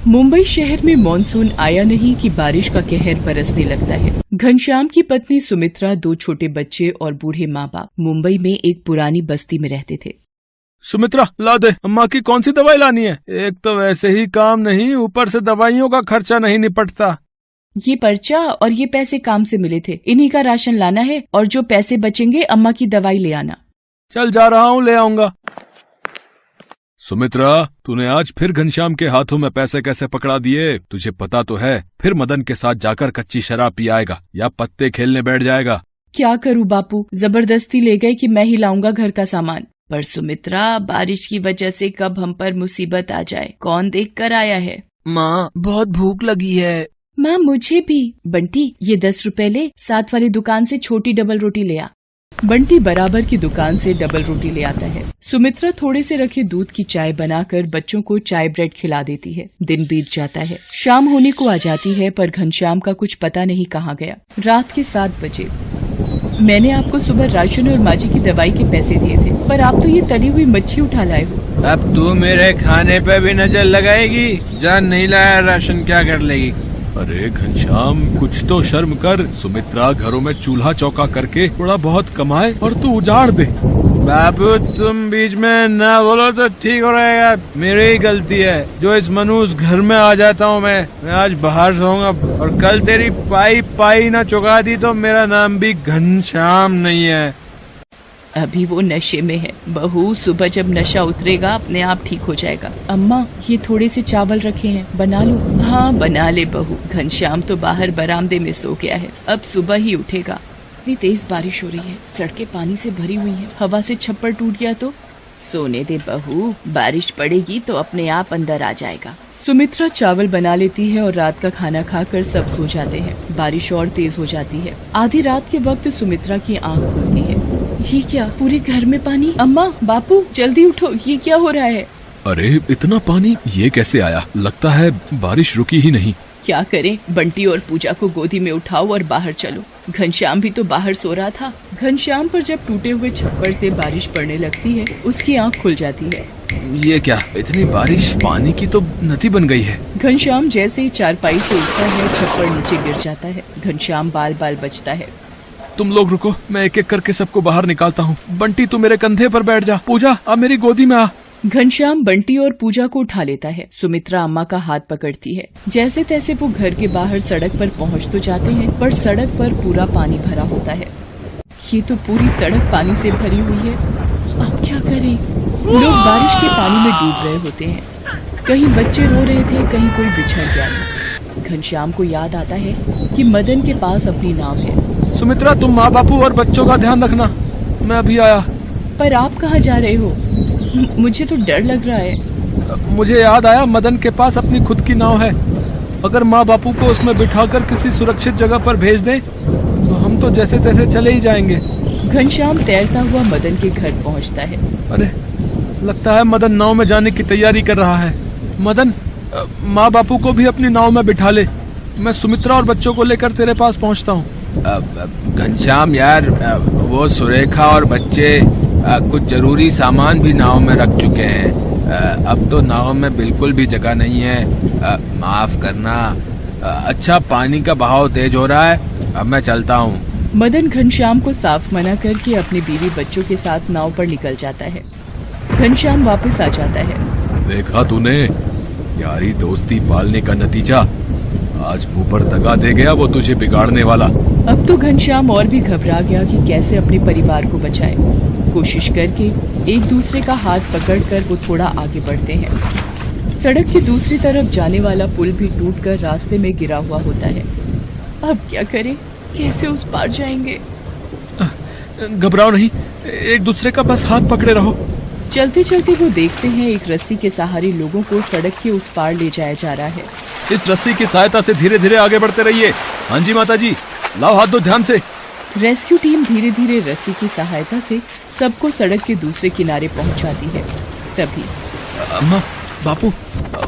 मुंबई शहर में मॉनसून आया नहीं कि बारिश का कहर बरसने लगता है। घनश्याम की पत्नी सुमित्रा, 2 छोटे बच्चे और बूढ़े माँ बाप मुंबई में एक पुरानी बस्ती में रहते थे। सुमित्रा, ला दे, अम्मा की कौन सी दवाई लानी है? एक तो वैसे ही काम नहीं, ऊपर से दवाइयों का खर्चा नहीं निपटता। ये पर्चा और ये पैसे काम से मिले थे, इन्हीं का राशन लाना है और जो पैसे बचेंगे अम्मा की दवाई ले आना। चल जा रहा हूँ, ले आऊंगा। सुमित्रा, तूने आज फिर घनश्याम के हाथों में पैसे कैसे पकड़ा दिए? तुझे पता तो है फिर मदन के साथ जाकर कच्ची शराब पी आएगा या पत्ते खेलने बैठ जाएगा। क्या करूँ बापू, जबरदस्ती ले गए कि मैं ही लाऊंगा घर का सामान। पर सुमित्रा, बारिश की वजह से कब हम पर मुसीबत आ जाए, कौन देख कर आया है। माँ, बहुत भूख लगी है। माँ, मुझे भी। बंटी, ये 10 रुपए ले, साथ वाली दुकान से छोटी डबल रोटी ले आ। बंटी बराबर की दुकान से डबल रोटी ले आता है। सुमित्रा थोड़े से रखे दूध की चाय बनाकर बच्चों को चाय ब्रेड खिला देती है। दिन बीत जाता है, शाम होने को आ जाती है, पर घनश्याम का कुछ पता नहीं कहाँ गया। रात के 7 बजे। मैंने आपको सुबह राशन और माजी की दवाई के पैसे दिए थे, पर आप तो ये तली हुई मच्छी उठा लाए हो। अब तू मेरे खाने पे भी नजर लगाएगी? जान नहीं लाया राशन, क्या कर लेगी? अरे घनश्याम, कुछ तो शर्म कर। सुमित्रा घरों में चूल्हा चौका करके थोड़ा बहुत कमाए और तू उजाड़ दे। बाबू, तुम बीच में ना बोलो तो ठीक हो रहेगा। मेरी ही गलती है जो इस मनुष्य घर में आ जाता हूँ। मैं आज बाहर सोऊंगा और कल तेरी पाई ना चुका दी तो मेरा नाम भी घनश्याम नहीं है। अभी वो नशे में है बहू, सुबह जब नशा उतरेगा अपने आप ठीक हो जाएगा। अम्मा, ये थोड़े से चावल रखे हैं, बना लो। हाँ बना ले बहू। घनश्याम तो बाहर बरामदे में सो गया है, अब सुबह ही उठेगा। इतनी तेज बारिश हो रही है, सड़कें पानी से भरी हुई हैं, हवा से छप्पर टूट गया तो। सोने दे बहू, बारिश पड़ेगी तो अपने आप अंदर आ जाएगा। सुमित्रा चावल बना लेती है और रात का खाना खाकर सब सो जाते हैं। बारिश और तेज हो जाती है। आधी रात के वक्त सुमित्रा की आंख खुलती है। ये क्या, पूरे घर में पानी। अम्मा, बापू, जल्दी उठो, ये क्या हो रहा है? अरे इतना पानी ये कैसे आया? लगता है बारिश रुकी ही नहीं। क्या करें, बंटी और पूजा को गोदी में उठाओ और बाहर चलो। घनश्याम भी तो बाहर सो रहा था। घनश्याम पर जब टूटे हुए छप्पर से बारिश पड़ने लगती है, उसकी आंख खुल जाती है। ये क्या, इतनी बारिश, पानी की तो नदी बन गई है। घनश्याम जैसे ही चारपाई से उठता है, छप्पर नीचे गिर जाता है। घनश्याम बाल बाल बचता है। तुम लोग रुको, मैं एक एक करके सबको बाहर निकालता हूँ। बंटी, तू मेरे कंधे पर बैठ जा। पूजा, अब मेरी गोदी में आ। घनश्याम बंटी और पूजा को उठा लेता है। सुमित्रा अम्मा का हाथ पकड़ती है। जैसे तैसे वो घर के बाहर सड़क पर पहुँच तो जाते हैं, पर सड़क पर पूरा पानी भरा होता है। ये तो पूरी सड़क पानी से भरी हुई है, अब क्या करें? लोग बारिश के पानी में डूब रहे होते हैं। कहीं बच्चे रो रहे थे, कहीं कोई बिछड़ गया। घनश्याम को याद आता है कि मदन के पास अपनी नाव है। सुमित्रा, तुम माँ बापू और बच्चों का ध्यान रखना, मैं अभी आया। पर आप कहाँ जा रहे हो? मुझे तो डर लग रहा है। मुझे याद आया, मदन के पास अपनी खुद की नाव है। अगर माँ बापू को उसमें बिठाकर किसी सुरक्षित जगह पर भेज दें तो हम तो जैसे तैसे चले ही जाएंगे। घनश्याम तैरता हुआ मदन के घर पहुँचता है। अरे, लगता है मदन नाव में जाने की तैयारी कर रहा है। मदन, माँ बापू को भी अपनी नाव में बिठा ले, मैं सुमित्रा और बच्चों को लेकर तेरे पास पहुँचता हूँ। घनश्याम यार, वो सुरेखा और बच्चे कुछ जरूरी सामान भी नाव में रख चुके हैं। अब तो नाव में बिल्कुल भी जगह नहीं है। माफ करना। अच्छा, पानी का बहाव तेज हो रहा है, अब मैं चलता हूँ। मदन घनश्याम को साफ मना करके अपनी बीवी बच्चों के साथ नाव पर निकल जाता है। घनश्याम वापस आ जाता है। देखा तूने, यारी दोस्ती पालने का नतीजा। आज मुंह पर दगा दे गया वो तुझे बिगाड़ने वाला। अब तो घनश्याम और भी घबरा गया कि कैसे अपने परिवार को बचाए। कोशिश करके एक दूसरे का हाथ पकड़कर वो थोड़ा आगे बढ़ते हैं। सड़क की दूसरी तरफ जाने वाला पुल भी टूटकर रास्ते में गिरा हुआ होता है। अब क्या करें, कैसे उस पार जाएंगे? घबराओ नहीं, एक दूसरे का बस हाथ पकड़े रहो। चलते चलते वो देखते हैं एक रस्सी के सहारे लोगों को सड़क के उस पार ले जाया जा रहा है। इस रस्सी की सहायता से धीरे धीरे आगे बढ़ते रहिए। हाँ जी माता जी, लाओ हाथ दो ध्यान से। रेस्क्यू टीम धीरे धीरे रस्सी की सहायता से सबको सड़क के दूसरे किनारे पहुंचाती है। तभी अम्मा, बापू,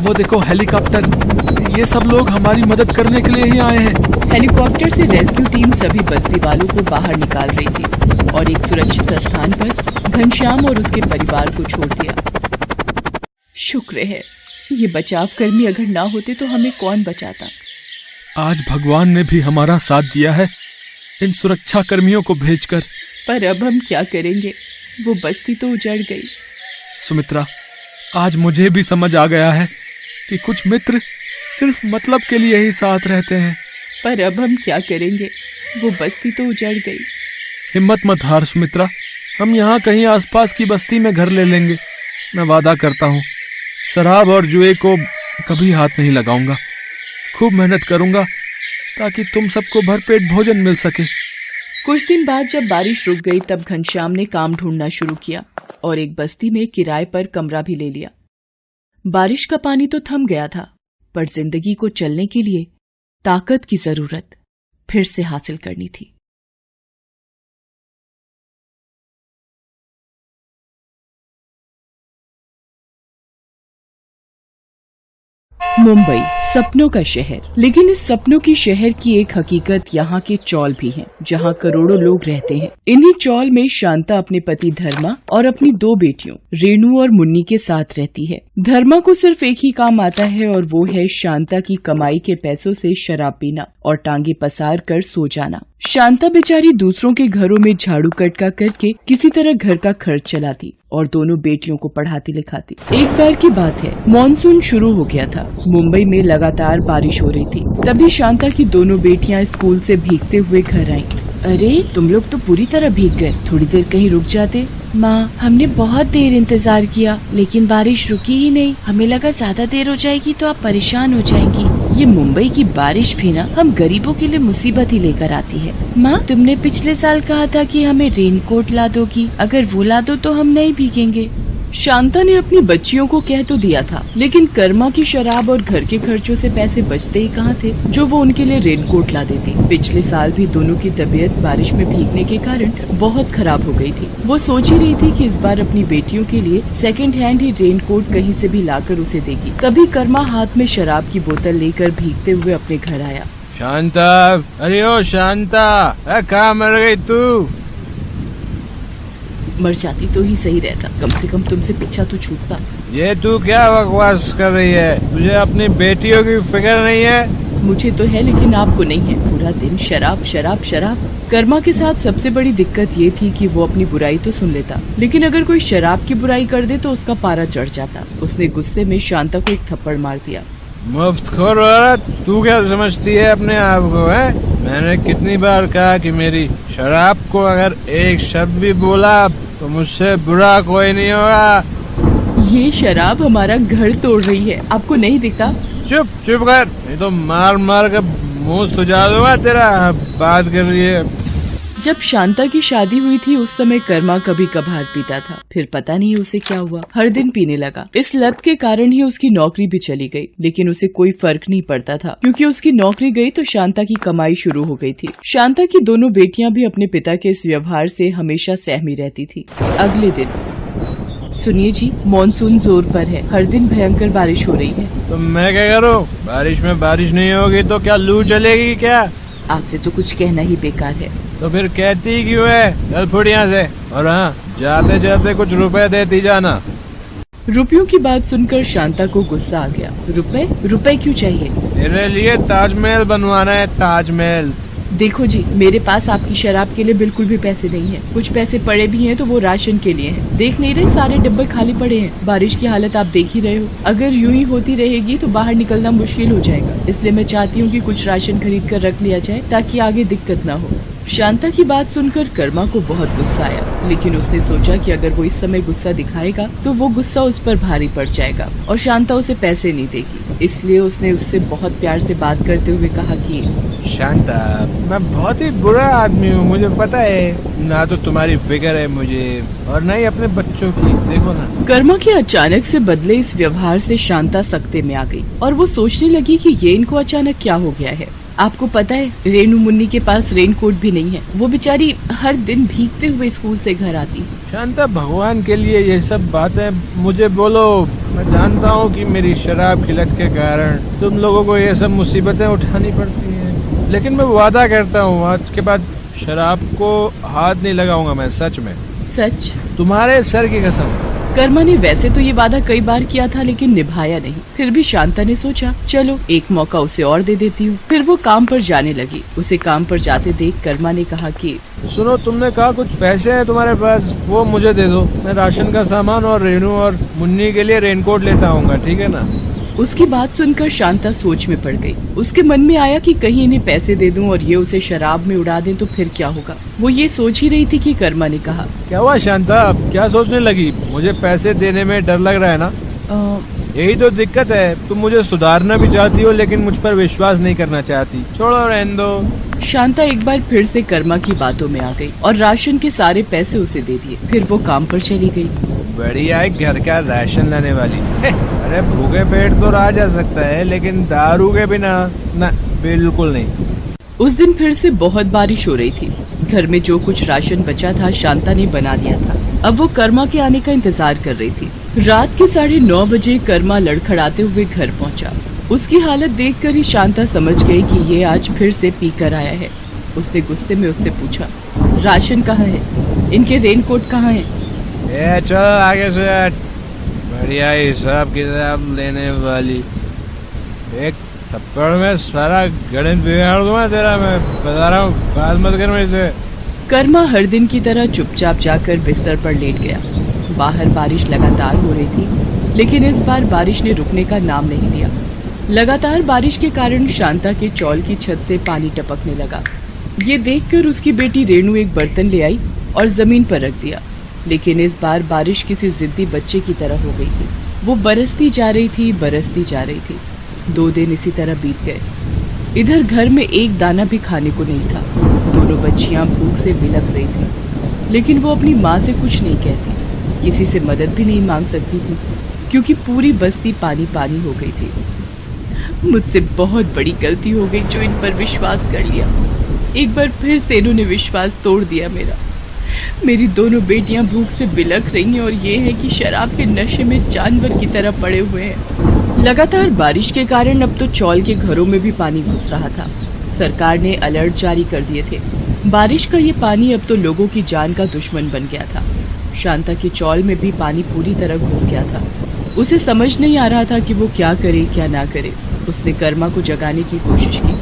वो देखो हेलीकॉप्टर। ये सब लोग हमारी मदद करने के लिए ही आए हैं। हेलीकॉप्टर से रेस्क्यू टीम सभी बस्ती वालों को बाहर निकाल रही थी और एक सुरक्षित स्थान पर घनश्याम और उसके परिवार को छोड़ दिया। शुक्र है ये बचाव कर्मी अगर ना होते तो हमें कौन बचाता। आज भगवान ने भी हमारा साथ दिया है इन सुरक्षा कर्मियों को भेजकर। पर अब हम क्या करेंगे, वो बस्ती तो उजड़ गई। सुमित्रा, आज मुझे भी समझ आ गया है कि कुछ मित्र सिर्फ मतलब के लिए ही साथ रहते हैं। पर अब हम क्या करेंगे, वो बस्ती तो उजड़ गई। हिम्मत मत हार सुमित्रा, हम यहाँ कहीं आसपास की बस्ती में घर ले लेंगे। मैं वादा करता हूँ शराब और जुए को कभी हाथ नहीं लगाऊंगा। खूब मेहनत करूंगा ताकि तुम सबको भरपेट भोजन मिल सके। कुछ दिन बाद जब बारिश रुक गई तब घनश्याम ने काम ढूंढना शुरू किया और एक बस्ती में किराए पर कमरा भी ले लिया। बारिश का पानी तो थम गया था, पर जिंदगी को चलने के लिए ताकत की जरूरत फिर से हासिल करनी थी। मुंबई सपनों का शहर, लेकिन इस सपनों की शहर की एक हकीकत यहाँ के चौल भी है, जहाँ करोड़ों लोग रहते हैं। इन्हीं चौल में शांता अपने पति धर्मा और अपनी 2 बेटियों रेणु और मुन्नी के साथ रहती है। धर्मा को सिर्फ एक ही काम आता है और वो है शांता की कमाई के पैसों से शराब पीना और टांगे पसार कर सो जाना। शांता बेचारी दूसरों के घरों में झाड़ू कटका करके किसी तरह घर का खर्च चलाती और दोनों बेटियों को पढ़ाती लिखाती। एक बार की बात है, मॉनसून शुरू हो गया था। मुंबई में लगातार बारिश हो रही थी। तभी शांता की दोनों बेटियां स्कूल से भीगते हुए घर आईं। अरे तुम लोग तो पूरी तरह भीग गए, थोड़ी देर कहीं रुक जाते। माँ, हमने बहुत देर इंतजार किया लेकिन बारिश रुकी ही नहीं। हमें लगा ज्यादा देर हो जाएगी तो आप परेशान हो जाएंगी। ये मुंबई की बारिश भी ना हम गरीबों के लिए मुसीबत ही लेकर आती है। माँ, तुमने पिछले साल कहा था कि हमें रेनकोट ला दोगी, अगर वो ला दो तो हम नहीं भीगेंगे। शांता ने अपनी बच्चियों को कह तो दिया था, लेकिन कर्मा की शराब और घर के खर्चों से पैसे बचते ही कहाँ थे जो वो उनके लिए रेनकोट ला देती। पिछले साल भी दोनों की तबीयत बारिश में भीगने के कारण बहुत खराब हो गई थी। वो सोच ही रही थी कि इस बार अपनी बेटियों के लिए सेकंड हैंड ही रेनकोट कहीं से भी लाकर उसे देगी। तभी कर्मा हाथ में शराब की बोतल लेकर भीगते हुए अपने घर आया। शांता, अरे ओ शांता, कहाँ मर गई तू? मर जाती तो ही सही रहता, कम से कम तुमसे पीछा तो छूटता। ये तू क्या बकवास कर रही है? तुझे अपनी बेटियों की फिक्र नहीं है? मुझे तो है लेकिन आपको नहीं है। पूरा दिन शराब शराब शराब। कर्मा के साथ सबसे बड़ी दिक्कत ये थी कि वो अपनी बुराई तो सुन लेता, लेकिन अगर कोई शराब की बुराई कर दे तो उसका पारा चढ़ जाता। उसने गुस्से में शांता को एक थप्पड़ मार दिया। मुफ्तखोर औरत, तू क्या समझती है अपने आप को, है? मैंने कितनी बार कहा कि मेरी शराब को अगर एक शब्द भी बोला तो मुझसे बुरा कोई नहीं होगा। ये शराब हमारा घर तोड़ रही है, आपको नहीं दिखता? चुप चुप कर, नहीं तो मार मार कर मुंह सुझा दूंगा तेरा। बात कर रही है। जब शांता की शादी हुई थी उस समय कर्मा कभी कभार पीता था, फिर पता नहीं उसे क्या हुआ, हर दिन पीने लगा। इस लत के कारण ही उसकी नौकरी भी चली गई, लेकिन उसे कोई फर्क नहीं पड़ता था क्योंकि उसकी नौकरी गई तो शांता की कमाई शुरू हो गई थी। शांता की दोनों बेटियां भी अपने पिता के इस व्यवहार से हमेशा सहमी रहती थी। अगले दिन, सुनिए जी, मॉनसून जोर पर है, हर दिन भयंकर बारिश हो रही है। तो मैं क्या करूँ? बारिश में बारिश नहीं होगी तो क्या लू चलेगी क्या? आपसे तो कुछ कहना ही बेकार है। तो फिर कहती क्यों है? चल फुट यहाँ से। और हाँ, जाते जाते कुछ रुपए देती जाना। रुपयों की बात सुनकर शांता को गुस्सा आ गया। रुपए क्यों चाहिए? तेरे लिए ताजमहल बनवाना है, ताजमहल। देखो जी, मेरे पास आपकी शराब के लिए बिल्कुल भी पैसे नहीं है। कुछ पैसे पड़े भी हैं तो वो राशन के लिए हैं। देख नहीं रहे सारे डिब्बे खाली पड़े हैं। बारिश की हालत आप देख ही रहे हो। अगर यूं ही होती रहेगी तो बाहर निकलना मुश्किल हो जाएगा। इसलिए मैं चाहती हूँ कि कुछ राशन खरीद कर रख लिया जाए ताकि आगे दिक्कत ना हो। शांता की बात सुनकर कर्मा को बहुत गुस्सा आया, लेकिन उसने सोचा कि अगर वो इस समय गुस्सा दिखाएगा तो वो गुस्सा उस पर भारी पड़ जाएगा और शांता उसे पैसे नहीं देगी। इसलिए उसने उससे बहुत प्यार से बात करते हुए कहा कि शांता, मैं बहुत ही बुरा आदमी हूँ, मुझे पता है। ना तो तुम्हारी फिक्र है मुझे और ना ही अपने बच्चों की। देखो ना। कर्मा के अचानक से बदले इस व्यवहार से शांता सख्ते में आ गई और वो सोचने लगी कि ये इनको अचानक क्या हो गया है। आपको पता है, रेणु मुन्नी के पास रेनकोट भी नहीं है। वो बेचारी हर दिन भीगते हुए स्कूल से घर आती। शांता, भगवान के लिए ये सब बातें मुझे बोलो। मैं जानता हूँ कि मेरी शराब की लत के कारण तुम लोगों को ये सब मुसीबतें उठानी पड़ती हैं, लेकिन मैं वादा करता हूँ आज के बाद शराब को हाथ नहीं लगाऊंगा मैं। सच में। सच? तुम्हारे सर की कसम। कर्मा ने वैसे तो ये वादा कई बार किया था लेकिन निभाया नहीं। फिर भी शांता ने सोचा चलो एक मौका उसे और दे देती हूँ। फिर वो काम पर जाने लगी। उसे काम पर जाते देख कर्मा ने कहा कि सुनो, तुमने कहा कुछ पैसे हैं तुम्हारे पास, वो मुझे दे दो। मैं राशन का सामान और रेनू और मुन्नी के लिए रेनकोट लेता आऊंगा, ठीक है ना? उसकी बात सुनकर शांता सोच में पड़ गई। उसके मन में आया कि कहीं इन्हें पैसे दे दूं और ये उसे शराब में उड़ा दें तो फिर क्या होगा। वो ये सोच ही रही थी कि कर्मा ने कहा, क्या हुआ शांता, क्या सोचने लगी? मुझे पैसे देने में डर लग रहा है ना? यही तो दिक्कत है, तुम मुझे सुधारना भी चाहती हो लेकिन मुझ पर विश्वास नहीं करना चाहती। छोड़ो, रहने दो। शांता एक बार फिर से कर्मा की बातों में आ गई और राशन के सारे पैसे उसे दे दिए। फिर वो काम पर चली गई। बढ़िया है, घर का राशन लाने वाली। अरे भूखे पेट तो रहा जा सकता है लेकिन दारू के बिना ना, बिल्कुल नहीं। उस दिन फिर से बहुत बारिश हो रही थी। घर में जो कुछ राशन बचा था शांता ने बना दिया था। अब वो कर्मा के आने का इंतजार कर रही थी। रात के 9:30 बजे कर्मा लड़खड़ाते हुए घर पहुंचा। उसकी हालत देखकर ही शांता समझ गई कि ये आज फिर से पी कर आया है। उसने गुस्से में उससे पूछा, राशन कहाँ है? इनके रेनकोट कहाँ है? चल आगे से हट। बढ़िया हिसाब किताब लेने वाली। एक थप्पड़ में सारा गणित बिगाड़ दूंगा तेरा, मैं बता रहा हूँ, बात मत कर मेरे से। कर्मा हर दिन की तरह चुपचाप जाकर बिस्तर पर लेट गया। बाहर बारिश लगातार हो रही थी लेकिन इस बार बारिश ने रुकने का नाम नहीं लिया। लगातार बारिश के कारण शांता के चौल की छत से पानी टपकने लगा। ये देखकर उसकी बेटी रेणु एक बर्तन ले आई और जमीन पर रख दिया। लेकिन इस बार बारिश किसी जिद्दी बच्चे की तरह हो गई थी। वो बरसती जा रही थी, बरसती जा रही थी। 2 दिन इसी तरह बीत गए। इधर घर में एक दाना भी खाने को नहीं था। दोनों बच्चियां भूख से बिलख रही थी लेकिन वो अपनी माँ से कुछ नहीं कहती, किसी से मदद भी नहीं मांग सकती थी क्योंकि पूरी बस्ती पानी पानी हो गई थी। मुझसे बहुत बड़ी गलती हो गई जो इन पर विश्वास कर लिया। एक बार फिर से इन्होंने विश्वास तोड़ दिया मेरा। मेरी दोनों बेटियां भूख से बिलख रही हैं और ये है कि शराब के नशे में जानवर की तरह पड़े हुए हैं। लगातार बारिश के कारण अब तो चौल के घरों में भी पानी घुस रहा था। सरकार ने अलर्ट जारी कर दिए थे। बारिश का ये पानी अब तो लोगों की जान का दुश्मन बन गया था। शांता के चौल में भी पानी पूरी तरह घुस गया था। उसे समझ नहीं आ रहा था कि वो क्या करे क्या ना करे। उसने कर्मा को जगाने की कोशिश की।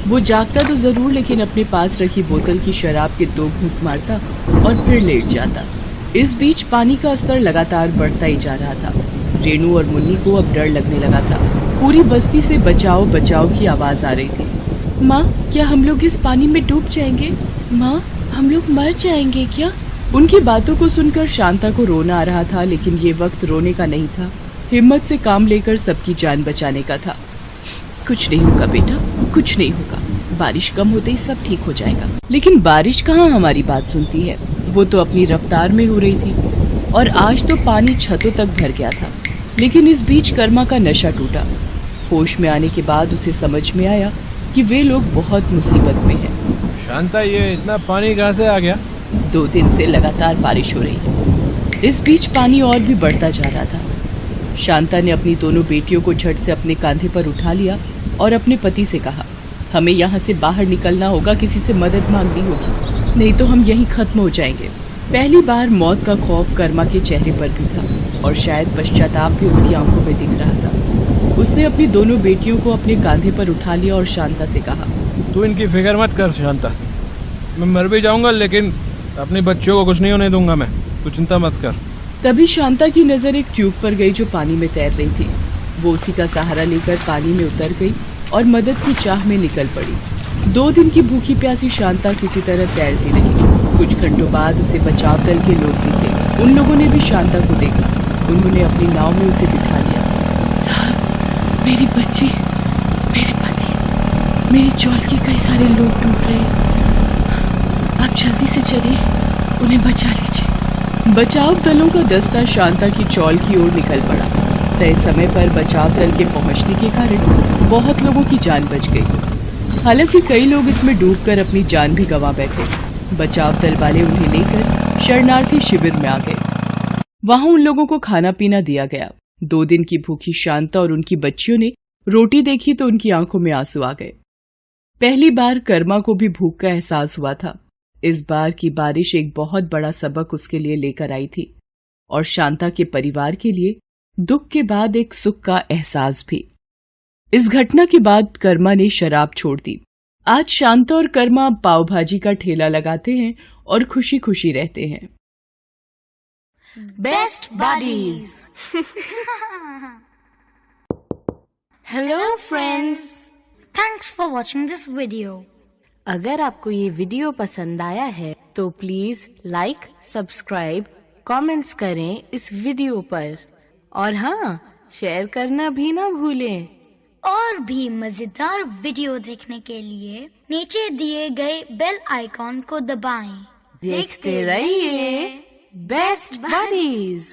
वो जागता तो जरूर लेकिन अपने पास रखी बोतल की शराब के 2 घूंट मारता और फिर लेट जाता। इस बीच पानी का स्तर लगातार बढ़ता ही जा रहा था। रेणु और मुन्नी को अब डर लगने लगा था। पूरी बस्ती से बचाओ बचाओ की आवाज आ रही थी। माँ, क्या हम लोग इस पानी में डूब जाएंगे? माँ, हम लोग मर जाएंगे क्या? उनकी बातों को सुनकर शांता को रोना आ रहा था लेकिन ये वक्त रोने का नहीं था। हिम्मत से काम लेकर सबकी जान बचाने का था। कुछ नहीं होगा बेटा, कुछ नहीं होगा। बारिश कम होते ही सब ठीक हो जाएगा। लेकिन बारिश कहाँ हमारी बात सुनती है। वो तो अपनी रफ्तार में हो रही थी और आज तो पानी छतों तक भर गया था। लेकिन इस बीच कर्मा का नशा टूटा। होश में आने के बाद उसे समझ में आया कि वे लोग बहुत मुसीबत में हैं। शांता, ये इतना पानी कहाँ से आ गया? 2 दिन से लगातार बारिश हो रही है। इस बीच पानी और भी बढ़ता जा रहा था। शांता ने अपनी दोनों बेटियों को झट से अपने कांधे पर उठा लिया और अपने पति से कहा, हमें यहाँ से बाहर निकलना होगा, किसी से मदद मांगनी होगी, नहीं तो हम यहीं खत्म हो जाएंगे। पहली बार मौत का खौफ कर्मा के चेहरे पर भी था और शायद पश्चाताप भी उसकी आंखों में दिख रहा था। उसने अपनी दोनों बेटियों को अपने कांधे पर उठा लिया और शांता से कहा, तू इनकी फिक्र मत कर शांता, मैं मर भी जाऊंगा लेकिन अपनी बच्चियों को कुछ नहीं होने दूंगा मैं, तू चिंता मत कर। तभी शांता की नजर एक ट्यूब पर गई जो पानी में तैर रही थी। वो उसी का सहारा लेकर पानी में उतर गई और मदद की चाह में निकल पड़ी। 2 दिन की भूखी प्यासी शांता किसी तरह तैरती रही। कुछ घंटों बाद उसे बचाव दल के लोग दिखे। उन लोगों ने भी शांता को देखा। उन्होंने अपनी नाव में उसे बिठा लिया। साहब, मेरी बच्ची, मेरे पति, मेरी चौल के कई सारे लोग डूब रहे हैं। आप जल्दी से चलिए, उन्हें बचा लीजिए। बचाव दलों का दस्ता शांता की चौल की ओर निकल पड़ा। तय समय पर बचाव दल के पहुंचने के कारण बहुत लोगों की जान बच गई। हालांकि कई लोग इसमें डूबकर अपनी जान भी गंवा बैठे। बचाव दल वाले उन्हें लेकर शरणार्थी शिविर में आ गए। वहां उन लोगों को खाना पीना दिया गया। 2 दिन की भूखी शांता और उनकी बच्चियों ने रोटी देखी तो उनकी आंखों में आंसू आ गए। पहली बार कर्मा को भी भूख का एहसास हुआ था। इस बार की बारिश एक बहुत बड़ा सबक उसके लिए लेकर आई थी। और शांता के परिवार के लिए दुख के बाद एक सुख का एहसास भी। इस घटना के बाद कर्मा ने शराब छोड़ दी। आज शांता और कर्मा पाव भाजी का ठेला लगाते हैं और खुशी खुशी रहते हैं। Best buddies. Hello friends, thanks for watching this video. अगर आपको ये वीडियो पसंद आया है तो प्लीज लाइक, सब्सक्राइब, कमेंट्स करें इस वीडियो पर, और हाँ, शेयर करना भी ना भूलें। और भी मजेदार वीडियो देखने के लिए नीचे दिए गए बेल आइकॉन को दबाएं। देखते रहिए बेस्ट बडीज।